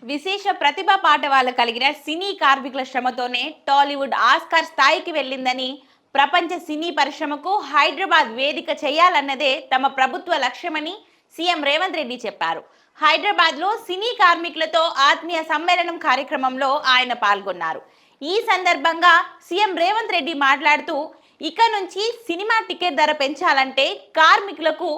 విశేష ప్రతిభా పాఠవాలు కలిగిన సినీ కార్మికుల శ్రమతోనే టాలీవుడ్ ఆస్కార్ స్థాయికి వెళ్ళిందని, ప్రపంచ సినీ పరిశ్రమకు హైదరాబాద్ వేదిక చేయాలన్నదే తమ ప్రభుత్వ లక్ష్యమని సీఎం రేవంత్ రెడ్డి చెప్పారు. హైదరాబాద్లో సినీ కార్మికులతో ఆత్మీయ సమ్మేళనం కార్యక్రమంలో ఆయన పాల్గొన్నారు. ఈ సందర్భంగా సీఎం రేవంత్ రెడ్డి మాట్లాడుతూ, ఇక నుంచి సినిమా టికెట్ ధర పెంచాలంటే కార్మికులకు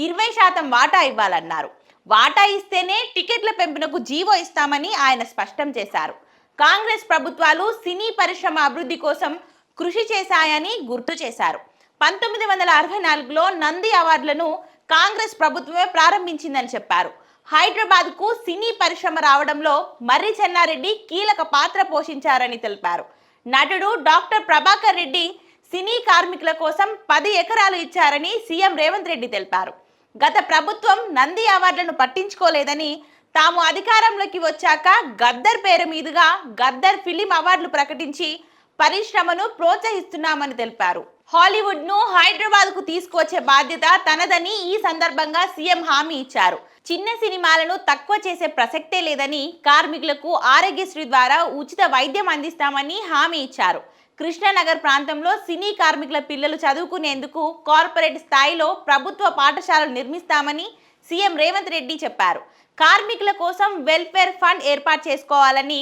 20% వాటా ఇవ్వాలన్నారు. వాటా ఇస్తేనే టికెట్ల పెంపునకు జీవో ఇస్తామని ఆయన స్పష్టం చేశారు. కాంగ్రెస్ ప్రభుత్వాలు సినీ పరిశ్రమ అభివృద్ధి కోసం కృషి చేశాయని గుర్తు చేశారు. 1964లో నంది అవార్డులను కాంగ్రెస్ ప్రభుత్వమే ప్రారంభించిందని చెప్పారు. హైదరాబాద్కు సినీ పరిశ్రమ రావడంలో మర్రి చెన్నారెడ్డి కీలక పాత్ర పోషించారని తెలిపారు. నటుడు డాక్టర్ ప్రభాకర్ రెడ్డి సినీ కార్మికుల కోసం 10 ఎకరాలు ఇచ్చారని సీఎం రేవంత్ రెడ్డి తెలిపారు. గత ప్రభుత్వం నంది అవార్డులను పట్టించుకోలేదని, తాము అధికారంలోకి వచ్చాక గద్దర్ పేరు మీదుగా గద్దర్ ఫిలిం అవార్డులు ప్రకటించి పరిశ్రమను ప్రోత్సహిస్తున్నామని తెలిపారు. హాలీవుడ్ ను హైదరాబాద్ కు తీసుకువచ్చే బాధ్యత తనదని ఈ సందర్భంగా సీఎం హామీ ఇచ్చారు. చిన్న సినిమాలను తక్కువ చేసే ప్రసక్తే లేదని, కార్మికులకు ఆరోగ్యశ్రీ ద్వారా ఉచిత వైద్యం అందిస్తామని హామీ ఇచ్చారు. కృష్ణానగర్ ప్రాంతంలో సినీ కార్మికుల పిల్లలు చదువుకునేందుకు కార్పొరేట్ స్థాయిలో ప్రభుత్వ పాఠశాలలు నిర్మిస్తామని సీఎం రేవంత్ రెడ్డి చెప్పారు. కార్మికుల కోసం వెల్ఫేర్ ఫండ్ ఏర్పాటు చేసుకోవాలని,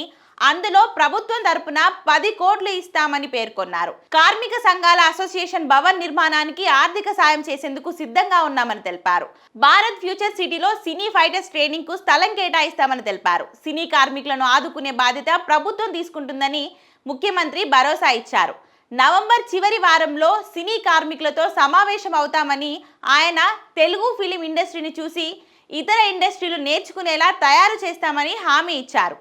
అందులో ప్రభుత్వం తరపున 10 కోట్లు ఇస్తామని పేర్కొన్నారు. కార్మిక సంఘాల అసోసియేషన్ భవన్ నిర్మాణానికి ఆర్థిక సాయం చేసేందుకు సిద్ధంగా ఉన్నామని తెలిపారు. భారత్ ఫ్యూచర్ సిటీలో సినీ ఫైటర్స్ ట్రైనింగ్ కు స్థలం కేటాయిస్తామని తెలిపారు. సినీ కార్మికులను ఆదుకునే బాధ్యత ప్రభుత్వం తీసుకుంటుందని ముఖ్యమంత్రి భరోసా ఇచ్చారు. నవంబర్ చివరి వారంలో సినీ కార్మికులతో సమావేశం అవుతామని, ఆయన తెలుగు ఫిలిం ఇండస్ట్రీని చూసి ఇతర ఇండస్ట్రీలు నేర్చుకునేలా తయారు చేస్తామని హామీ ఇచ్చారు.